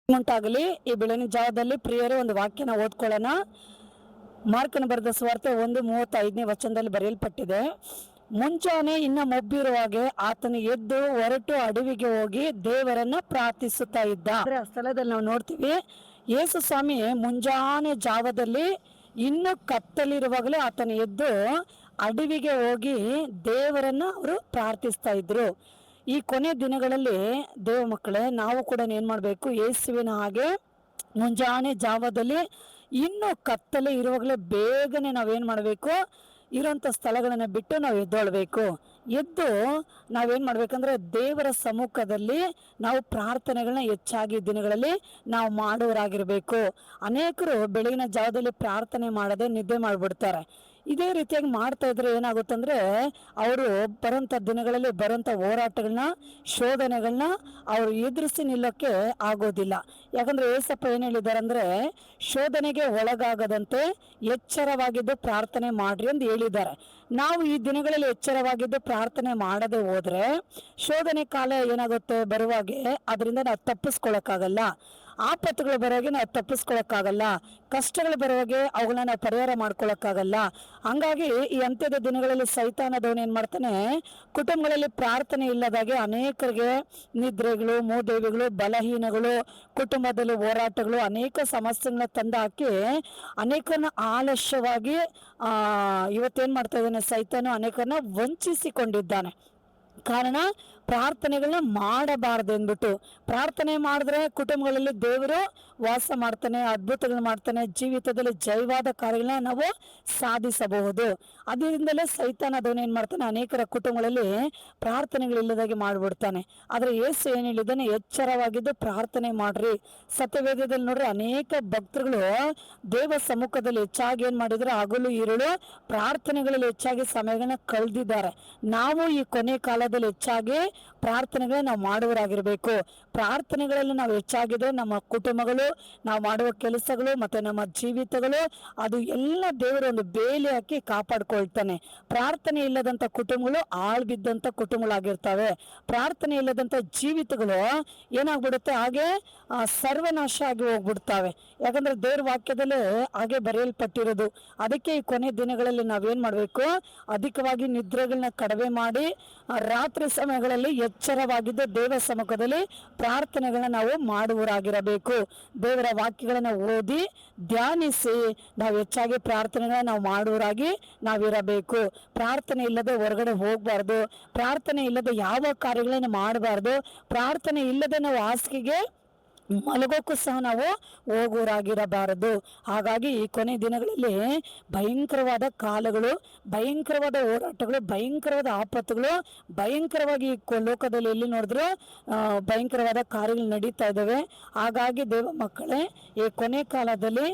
ಉಂಟಾಗಲಿ. ಈ ಬೆಳಗಿನ ಜಾವದಲ್ಲಿ ಪ್ರಿಯರೇ ಒಂದು ವಾಕ್ಯನ ಓದ್ಕೊಳ್ಳೋಣ. ಮಾರ್ಕನ ಬರೆದ ಸುವಾರ್ತೆ 1:35 ವಚನದಲ್ಲಿ ಬರೆಯಲ್ಪಟ್ಟಿದೆ, ಮುಂಜಾನೆ ಇನ್ನ ಮೊಬ್ಬಿರುವಾಗೆ ಆತನು ಎದ್ದು ಹೊರಟು ಅಡವಿಗೆ ಹೋಗಿ ದೇವರನ್ನ ಪ್ರಾರ್ಥಿಸುತ್ತಾ ಇದ್ದ. ಆ ಸ್ಥಳದಲ್ಲಿ ನಾವು ನೋಡ್ತೀವಿ, ಯೇಸು ಸ್ವಾಮಿ ಮುಂಜಾನೆ ಜಾವದಲ್ಲಿ ಇನ್ನು ಕತ್ತಲಿರುವಾಗಲೇ ಆತನು ಎದ್ದು ಅಡವಿಗೆ ಹೋಗಿ ದೇವರನ್ನ ಅವರು ಪ್ರಾರ್ಥಿಸ್ತಾ ಇದ್ರು. ಈ ಕೊನೆ ದಿನಗಳಲ್ಲಿ ದೇವ ಮಕ್ಕಳೇ, ನಾವು ಕೂಡ ಏನ್ ಮಾಡ್ಬೇಕು, ಯೇಸುವಿನ ಹಾಗೆ ಮುಂಜಾನೆ ಜಾವದಲ್ಲಿ ಇನ್ನು ಕತ್ತಲೆ ಇರುವಾಗಲೇ ಬೇಗನೆ ನಾವೇನ್ ಮಾಡಬೇಕು, ಇರೋಂಥ ಸ್ಥಳಗಳನ್ನ ಬಿಟ್ಟು ನಾವು ಎದ್ದೊಳ್ಬೇಕು. ಎದ್ದು ನಾವೇನ್ ಮಾಡ್ಬೇಕಂದ್ರೆ ದೇವರ ಸಮ್ಮುಖದಲ್ಲಿ ನಾವು ಪ್ರಾರ್ಥನೆಗಳನ್ನ ಹೆಚ್ಚಾಗಿ ದಿನಗಳಲ್ಲಿ ನಾವು ಮಾಡುವರಾಗಿರ್ಬೇಕು. ಅನೇಕರು ಬೆಳಗಿನ ಜಾವದಲ್ಲಿ ಪ್ರಾರ್ಥನೆ ಮಾಡದೆ ನಿದ್ದೆ ಮಾಡ್ಬಿಡ್ತಾರೆ. ಇದೇ ರೀತಿಯಾಗಿ ಮಾಡ್ತಾ ಇದ್ರೆ ಏನಾಗುತ್ತಂದ್ರೆ ಅವರು ಬರೋಂಥ ದಿನಗಳಲ್ಲಿ ಬರೋಂಥ ಹೋರಾಟಗಳನ್ನ, ಶೋಧನೆಗಳನ್ನ ಅವರು ಎದುರಿಸಿ ನಿಲ್ಲೋಕ್ಕೆ ಆಗೋದಿಲ್ಲ. ಯಾಕಂದ್ರೆ ಏಸಪ್ಪ ಏನ್ ಹೇಳಿದ್ದಾರೆ ಅಂದ್ರೆ, ಶೋಧನೆಗೆ ಒಳಗಾಗದಂತೆ ಎಚ್ಚರವಾಗಿದ್ದು ಪ್ರಾರ್ಥನೆ ಮಾಡ್ರಿ ಅಂತ ಹೇಳಿದ್ದಾರೆ. ನಾವು ಈ ದಿನಗಳಲ್ಲಿ ಎಚ್ಚರವಾಗಿದ್ದು ಪ್ರಾರ್ಥನೆ ಮಾಡದೆ ಹೋದ್ರೆ ಶೋಧನೆ ಕಾಲ ಏನಾಗುತ್ತೆ ಬರುವಾಗೆ ಅದರಿಂದ ನಾವು ತಪ್ಪಿಸ್ಕೊಳಕ್ಕಾಗಲ್ಲ. ಆಪತ್ತುಗಳು ಬರೋಗೆ ನಾವು ತಪ್ಪಿಸ್ಕೊಳಕ್ಕಾಗಲ್ಲ. ಕಷ್ಟಗಳು ಬರುವಾಗೆ ಅವುಗಳನ್ನ ನಾವು ಪರಿಹಾರ ಮಾಡ್ಕೊಳಕ್ಕಾಗಲ್ಲ. ಹಂಗಾಗಿ ಈ ಅಂತ್ಯದ ದಿನಗಳಲ್ಲಿ ಸೈತಾನದವನು ಏನ್ ಮಾಡ್ತಾನೆ, ಕುಟುಂಬಗಳಲ್ಲಿ ಪ್ರಾರ್ಥನೆ ಇಲ್ಲದಾಗೆ ಅನೇಕರಿಗೆ ನಿದ್ರೆಗಳು, ಮೂದೇವಿಗಳು, ಬಲಹೀನಗಳು, ಕುಟುಂಬದಲ್ಲಿ ಹೋರಾಟಗಳು, ಅನೇಕ ಸಮಸ್ಯೆಗಳನ್ನ ತಂದು ಹಾಕಿ ಅನೇಕರನ್ನ ಆಲಸ್ಯವಾಗಿ ಇವತ್ತೇನ್ ಮಾಡ್ತಾ ಇದ್ದಾನೆ ಸೈತಾನು, ಅನೇಕರನ್ನ ವಂಚಿಸಿಕೊಂಡಿದ್ದಾನೆ. ಕಾರಣ ಪ್ರಾರ್ಥನೆಗಳನ್ನ ಮಾಡಬಾರ್ದು ಅಂದ್ಬಿಟ್ಟು. ಪ್ರಾರ್ಥನೆ ಮಾಡಿದ್ರೆ ಕುಟುಂಬಗಳಲ್ಲಿ ದೇವರು ವಾಸ ಮಾಡ್ತಾನೆ, ಅದ್ಭುತಗಳನ್ನ ಮಾಡ್ತಾನೆ, ಜೀವಿತದಲ್ಲಿ ಜಯವಾದ ಕಾರ್ಯಗಳನ್ನ ನಾವು ಸಾಧಿಸಬಹುದು. ಅದರಿಂದಲೇ ಸೈತಾನದವನು ಏನ್ ಮಾಡ್ತಾನೆ, ಅನೇಕರ ಕುಟುಂಬಗಳಲ್ಲಿ ಪ್ರಾರ್ಥನೆಗಳಿಲ್ಲದಾಗಿ ಮಾಡ್ಬಿಡ್ತಾನೆ. ಆದ್ರೆ ಯೇಸು ಏನ್ ಹೇಳಿದ್ದಾನೆ, ಎಚ್ಚರವಾಗಿದ್ದು ಪ್ರಾರ್ಥನೆ ಮಾಡ್ರಿ. ಸತ್ಯವೇದದಲ್ಲಿ ನೋಡ್ರಿ, ಅನೇಕ ಭಕ್ತರುಗಳು ದೇವ ಸಮ್ಮುಖದಲ್ಲಿ ಹೆಚ್ಚಾಗಿ ಏನ್ ಮಾಡಿದ್ರೆ ಹಗಲು ಇರುಳು ಪ್ರಾರ್ಥನೆಗಳಲ್ಲಿ ಹೆಚ್ಚಾಗಿ ಸಮಯಗಳನ್ನ ಕಳೆದಿದ್ದಾರೆ. ನಾವು ಈ ಕೊನೆ ಕಾಲದಲ್ಲಿ ಹೆಚ್ಚಾಗಿ ಪ್ರಾರ್ಥನೆಗಳನ್ನ ನಾವು ಮಾಡುವರಾಗಿರ್ಬೇಕು. ಪ್ರಾರ್ಥನೆಗಳಲ್ಲಿ ನಾವು ಹೆಚ್ಚಾಗಿದ್ರೆ ನಮ್ಮ ಕುಟುಂಬಗಳು, ನಾವು ಮಾಡುವ ಕೆಲಸಗಳು ಮತ್ತೆ ನಮ್ಮ ಜೀವಿತಗಳು ಅದು ಎಲ್ಲ ದೇವರು ಒಂದು ಬೇಲಿ ಹಾಕಿ ಕಾಪಾಡ್ಕೊಳ್ತಾನೆ. ಪ್ರಾರ್ಥನೆ ಇಲ್ಲದಂತ ಕುಟುಂಬಗಳು ಆಳ್ಬಿದ್ದಂತ ಕುಟುಂಬಗಳಾಗಿರ್ತವೆ. ಪ್ರಾರ್ಥನೆ ಇಲ್ಲದಂತ ಜೀವಿತಗಳು ಏನಾಗ್ಬಿಡುತ್ತೆ, ಹಾಗೆ ಸರ್ವನಾಶ ಆಗಿ ಹೋಗ್ಬಿಡ್ತಾವೆ. ಯಾಕಂದ್ರೆ ದೇವ್ರ ವಾಕ್ಯದಲ್ಲೇ ಹಾಗೆ ಬರೆಯಲ್ಪಟ್ಟಿರೋದು. ಅದಕ್ಕೆ ಈ ಕೊನೆ ದಿನಗಳಲ್ಲಿ ನಾವೇನ್ ಮಾಡ್ಬೇಕು, ಅಧಿಕವಾಗಿ ನಿದ್ರೆಗಳನ್ನ ಕಡಿಮೆ ಮಾಡಿ ರಾತ್ರಿ ಸಮಯಗಳಲ್ಲಿ ಎಚ್ಚರವಾಗಿದ್ದು ದೇವ ಸಮ್ಮುಖದಲ್ಲಿ ಪ್ರಾರ್ಥನೆಗಳನ್ನ ನಾವು ಮಾಡುವರಾಗಿರಬೇಕು. ದೇವರ ವಾಕ್ಯಗಳನ್ನ ಓದಿ ಧ್ಯಾನಿಸಿ ನಾವು ಹೆಚ್ಚಾಗಿ ಪ್ರಾರ್ಥನೆಗಳನ್ನ ನಾವು ಮಾಡುವರಾಗಿ ನಾವಿರಬೇಕು. ಪ್ರಾರ್ಥನೆ ಇಲ್ಲದೆ ಹೊರಗಡೆ ಹೋಗ್ಬಾರ್ದು. ಪ್ರಾರ್ಥನೆ ಇಲ್ಲದೆ ಯಾವ ಕಾರ್ಯಗಳನ್ನ ಮಾಡಬಾರ್ದು. ಪ್ರಾರ್ಥನೆ ಇಲ್ಲದೆ ನಾವು ಹಾಸಿಗೆಗೆ ಮಲಗೋಕ್ಕೂ ಸಹ ನಾವು ಹೋಗೋರಾಗಿರಬಾರದು. ಹಾಗಾಗಿ ಈ ಕೊನೆ ದಿನಗಳಲ್ಲಿ ಭಯಂಕರವಾದ ಕಾಲಗಳು, ಭಯಂಕರವಾದ ಹೋರಾಟಗಳು, ಭಯಂಕರವಾದ ಆಪತ್ತುಗಳು, ಭಯಂಕರವಾಗಿ ಲೋಕದಲ್ಲಿ ಎಲ್ಲಿ ನೋಡಿದ್ರು ಭಯಂಕರವಾದ ಕಾರ್ಯಗಳು ನಡೀತಾ ಇದ್ದಾವೆ. ಹಾಗಾಗಿ ದೇವ ಮಕ್ಕಳೇ, ಈ ಕೊನೆ ಕಾಲದಲ್ಲಿ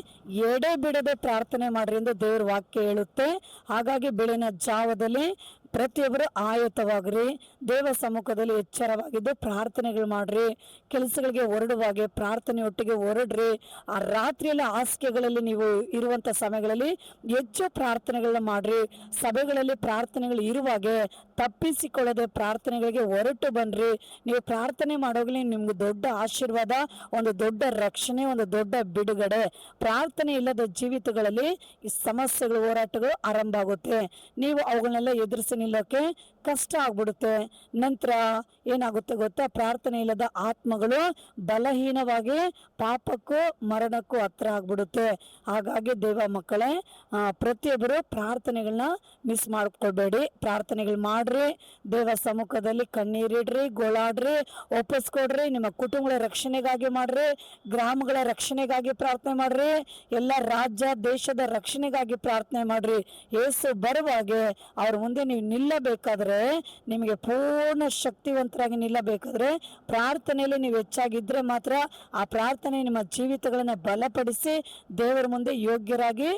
ಎಡೆ ಬಿಡದೆ ಪ್ರಾರ್ಥನೆ ಮಾಡ್ರಿ ಎಂದು ದೇವರ ವಾಕ್ಯ ಹೇಳುತ್ತೆ. ಹಾಗಾಗಿ ಬೆಳಗಿನ ಜಾವದಲ್ಲಿ ಪ್ರತಿಯೊಬ್ಬರು ಆಯತವಾಗ್ರಿ, ದೇವ ಸಮ್ಮುಖದಲ್ಲಿ ಎಚ್ಚರವಾಗಿದ್ದು ಪ್ರಾರ್ಥನೆಗಳು ಮಾಡ್ರಿ. ಕೆಲಸಗಳಿಗೆ ಹೊರಡುವಾಗೆ ಪ್ರಾರ್ಥನೆ ಒಟ್ಟಿಗೆ ಹೊರಡ್ರಿ. ಆ ರಾತ್ರಿಯಲ್ಲಿ ಹಾಸಿಗೆಗಳಲ್ಲಿ ನೀವು ಇರುವಂತ ಸಮಯಗಳಲ್ಲಿ ಹೆಚ್ಚು ಪ್ರಾರ್ಥನೆಗಳನ್ನ ಮಾಡ್ರಿ. ಸಭೆಗಳಲ್ಲಿ ಪ್ರಾರ್ಥನೆಗಳು ಇರುವಾಗೆ ತಪ್ಪಿಸಿಕೊಳ್ಳದೆ ಪ್ರಾರ್ಥನೆಗಳಿಗೆ ಹೊರಟು ಬನ್ರಿ. ನೀವು ಪ್ರಾರ್ಥನೆ ಮಾಡೋಗ್ಲಿ ನಿಮ್ಗೆ ದೊಡ್ಡ ಆಶೀರ್ವಾದ, ಒಂದು ದೊಡ್ಡ ರಕ್ಷಣೆ, ಒಂದು ದೊಡ್ಡ ಬಿಡುಗಡೆ. ಪ್ರಾರ್ಥನೆ ಇಲ್ಲದ ಜೀವಿತಗಳಲ್ಲಿ ಈ ಸಮಸ್ಯೆಗಳು, ಹೋರಾಟಗಳು ಆರಂಭ ಆಗುತ್ತೆ. ನೀವು ಅವುಗಳನ್ನೆಲ್ಲ ಎದುರಿಸಿ ನಿಲ್ಲೋಕೆ ಕಷ್ಟ ಆಗ್ಬಿಡುತ್ತೆ. ನಂತರ ಏನಾಗುತ್ತೆ ಗೊತ್ತಾ, ಪ್ರಾರ್ಥನೆ ಇಲ್ಲದ ಆತ್ಮಗಳು ಬಲಹೀನವಾಗಿ ಪಾಪಕ್ಕೂ ಮರಣಕ್ಕೂ ಹತ್ರ ಆಗ್ಬಿಡುತ್ತೆ. ಹಾಗಾಗಿ ದೇವ ಮಕ್ಕಳೇ, ಪ್ರತಿಯೊಬ್ಬರು ಪ್ರಾರ್ಥನೆಗಳನ್ನ ಮಿಸ್ ಮಾಡ್ಕೊಳ್ಬೇಡಿ. ಪ್ರಾರ್ಥನೆಗಳು ಮಾಡ್ರಿ, ದೇವ ಸಮ್ಮುಖದಲ್ಲಿ ಕಣ್ಣೀರಿಡ್ರಿ, ಗೋಳಾಡ್ರಿ, ಒಪ್ಪಿಸ್ಕೊಡ್ರಿ. ನಿಮ್ಮ ಕುಟುಂಬಗಳ ರಕ್ಷಣೆಗಾಗಿ ಮಾಡ್ರಿ, ಗ್ರಾಮಗಳ ರಕ್ಷಣೆಗಾಗಿ ಪ್ರಾರ್ಥನೆ ಮಾಡ್ರಿ, ಎಲ್ಲ ರಾಜ್ಯ ದೇಶದ ರಕ್ಷಣೆಗಾಗಿ ಪ್ರಾರ್ಥನೆ ಮಾಡ್ರಿ. ಯೇಸು ಬರುವಾಗೆ ಅವ್ರ ಮುಂದೆ ನೀವು ನಿಲ್ಲಬೇಕಾದ್ರೆ, ನಿಮಗೆ ಪೂರ್ಣ ಶಕ್ತಿವಂತರಾಗಿ ನಿಲ್ಲಬೇಕಾದ್ರೆ ಪ್ರಾರ್ಥನೆಯಲ್ಲಿ ನೀವು ಹೆಚ್ಚಾಗಿದ್ರೆ ಮಾತ್ರ ಆ ಪ್ರಾರ್ಥನೆ ನಿಮ್ಮ ಜೀವಿತಗಳನ್ನ ಬಲಪಡಿಸಿ ದೇವರ ಮುಂದೆ ಯೋಗ್ಯರಾಗಿ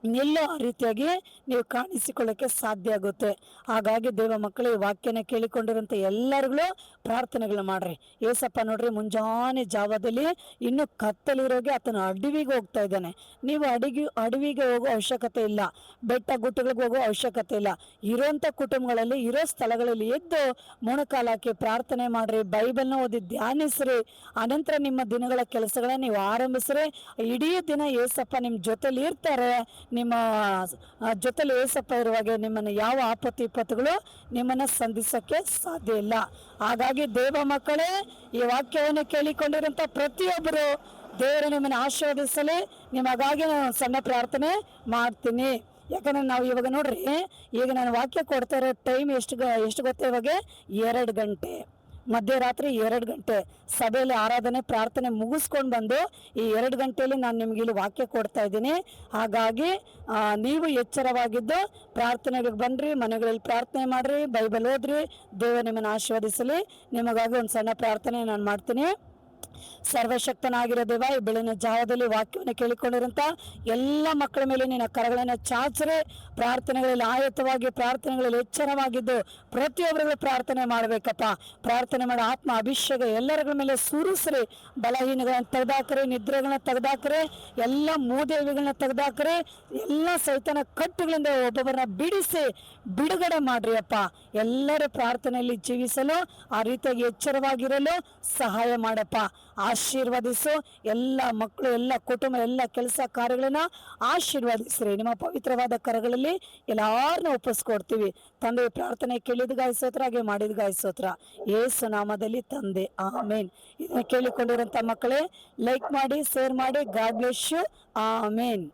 ನಿಲ್ಲೋ ಆ ರೀತಿಯಾಗಿ ನೀವು ಕಾಣಿಸಿಕೊಳ್ಳಕ್ಕೆ ಸಾಧ್ಯ ಆಗುತ್ತೆ. ಹಾಗಾಗಿ ದೇವ ಮಕ್ಕಳು ಈ ವಾಕ್ಯನ ಕೇಳಿಕೊಂಡಿರೋಂಥ ಎಲ್ಲರಿಗೂ ಪ್ರಾರ್ಥನೆಗಳು ಮಾಡ್ರಿ. ಏಸಪ್ಪ ನೋಡ್ರಿ, ಮುಂಜಾನೆ ಜಾವದಲ್ಲಿ ಇನ್ನು ಕತ್ತಲಿರೋಗೆ ಆತನ ಅಡವಿಗೆ ಹೋಗ್ತಾ ಇದ್ದಾನೆ. ನೀವು ಅಡವಿಗೆ ಹೋಗೋ ಅವಶ್ಯಕತೆ ಇಲ್ಲ, ಬೆಟ್ಟ ಗುಟ್ಟಗಳಿಗೆ ಹೋಗೋ ಅವಶ್ಯಕತೆ ಇಲ್ಲ. ಇರೋಂಥ ಕುಟುಂಬಗಳಲ್ಲಿ, ಇರೋ ಸ್ಥಳಗಳಲ್ಲಿ ಎದ್ದು ಮೊಣಕಾಲು ಹಾಕಿ ಪ್ರಾರ್ಥನೆ ಮಾಡ್ರಿ, ಬೈಬಲ್ನ ಓದಿ ಧ್ಯಾನಿಸ್ರಿ. ಅನಂತರ ನಿಮ್ಮ ದಿನಗಳ ಕೆಲಸಗಳನ್ನ ನೀವು ಆರಂಭಿಸ್ರಿ. ಇಡೀ ದಿನ ಏಸಪ್ಪ ನಿಮ್ಮ ಜೊತೆಲಿ ಇರ್ತಾರೆ. ನಿಮ್ಮ ಜೊತೆಲಿ ಏಸಪ್ಪ ಇರುವಾಗ ನಿಮ್ಮನ್ನು ಯಾವ ಆಪತ್ತು ವಿಪತ್ತುಗಳು ನಿಮ್ಮನ್ನು ಸಂಧಿಸಕ್ಕೆ ಸಾಧ್ಯ ಇಲ್ಲ. ಹಾಗಾಗಿ ದೇವ ಮಕ್ಕಳೇ, ಈ ವಾಕ್ಯವನ್ನು ಕೇಳಿಕೊಂಡಿರುವಂಥ ಪ್ರತಿಯೊಬ್ಬರು ದೇವರು ನಿಮ್ಮನ್ನು ಆಶೀರ್ವದಿಸಲಿ. ನಿಮಗಾಗಿ ನಾನು ಸಣ್ಣ ಪ್ರಾರ್ಥನೆ ಮಾಡ್ತೀನಿ. ಯಾಕಂದ್ರೆ ನಾವು ಇವಾಗ ನೋಡ್ರಿ, ಈಗ ನಾನು ವಾಕ್ಯ ಕೊಡ್ತಾ ಇರೋ ಟೈಮ್ ಎಷ್ಟು ಗೊತ್ತಾ? ಇವಾಗ 2 ಗಂಟೆ, ಮಧ್ಯರಾತ್ರಿ 2 ಗಂಟೆ ಸಭೆಯಲ್ಲಿ ಆರಾಧನೆ ಪ್ರಾರ್ಥನೆ ಮುಗಿಸ್ಕೊಂಡು ಬಂದು ಈ 2 ಗಂಟೆಯಲ್ಲಿ ನಾನು ನಿಮ್ಗೆ ಇಲ್ಲಿ ವಾಕ್ಯ ಕೊಡ್ತಾ ಇದ್ದೀನಿ. ಹಾಗಾಗಿ ನೀವು ಎಚ್ಚರವಾಗಿದ್ದು ಪ್ರಾರ್ಥನೆಗೆ ಬನ್ನಿರಿ, ಮನೆಗಳಲ್ಲಿ ಪ್ರಾರ್ಥನೆ ಮಾಡಿರಿ, ಬೈಬಲ್ ಓದ್ರಿ. ದೇವ ನಿಮ್ಮನ್ನು ಆಶೀರ್ವದಿಸಲಿ. ನಿಮಗಾಗಿ ಒಂದು ಸಣ್ಣ ಪ್ರಾರ್ಥನೆ ನಾನು ಮಾಡ್ತೀನಿ. ಸರ್ವಶಕ್ತನಾಗಿರೋ ದೇವ, ಈ ಬೆಳಗಿನ ಜಾವದಲ್ಲಿ ವಾಕ್ಯವನ್ನು ಕೇಳಿಕೊಂಡಿರಂತ ಎಲ್ಲ ಮಕ್ಕಳ ಮೇಲೆ ನಿನ್ನ ಕರಗಳನ್ನು ಚಾಚರಿ. ಪ್ರಾರ್ಥನೆಗಳಲ್ಲಿ ಆಯತವಾಗಿ, ಪ್ರಾರ್ಥನೆಗಳಲ್ಲಿ ಎಚ್ಚರವಾಗಿದ್ದು ಪ್ರತಿಯೊಬ್ಬರಿಗೂ ಪ್ರಾರ್ಥನೆ ಮಾಡಬೇಕಪ್ಪ. ಪ್ರಾರ್ಥನೆ ಮಾಡಿ ಆತ್ಮ ಅಭಿಷೇಕ ಎಲ್ಲರ ಮೇಲೆ ಸುರಿಸ್ರಿ. ಬಲಹೀನಗಳನ್ನ ತೆಗೆದಾಕ್ರಿ, ನಿದ್ರೆಗಳನ್ನ ತೆಗೆದಾಕ್ರಿ, ಎಲ್ಲ ಮೂದೇವಿಗಳನ್ನ ತೆಗೆದಾಕ್ರಿ. ಎಲ್ಲ ಸೈತನ ಕಟ್ಟುಗಳಿಂದ ಒಬ್ಬೊಬ್ಬರನ್ನ ಬಿಡಿಸಿ ಬಿಡುಗಡೆ ಮಾಡ್ರಿ ಅಪ್ಪ. ಎಲ್ಲರೂ ಪ್ರಾರ್ಥನೆಯಲ್ಲಿ ಜೀವಿಸಲು, ಆ ರೀತಿಯಾಗಿ ಎಚ್ಚರವಾಗಿರಲು ಸಹಾಯ ಮಾಡಪ್ಪ. ಆಶೀರ್ವದಿಸು. ಎಲ್ಲ ಮಕ್ಕಳು, ಎಲ್ಲ ಕುಟುಂಬ, ಎಲ್ಲ ಕೆಲಸ ಕಾರ್ಯಗಳನ್ನ ಆಶೀರ್ವದಿಸ್ರಿ. ನಿಮ್ಮ ಪವಿತ್ರವಾದ ಕರಗಳಲ್ಲಿ ಎಲ್ಲಾರನ್ನೂ ಒಪ್ಪಿಸ್ಕೊಡ್ತೀವಿ ತಂದೆ. ಪ್ರಾರ್ಥನೆ ಕೇಳಿದ ಗಾಯಸೋತ್ರ, ಹಾಗೆ ಮಾಡಿದ ಗಾಯಸೋತ್ರ, ಯೇಸು ನಾಮದಲ್ಲಿ ತಂದೆ, ಆಮೇನ್. ಇದನ್ನ ಕೇಳಿಕೊಂಡಿರೋಂಥ ಮಕ್ಕಳೇ, ಲೈಕ್ ಮಾಡಿ, ಶೇರ್ ಮಾಡಿ. God bless you. ಆಮೇನ್.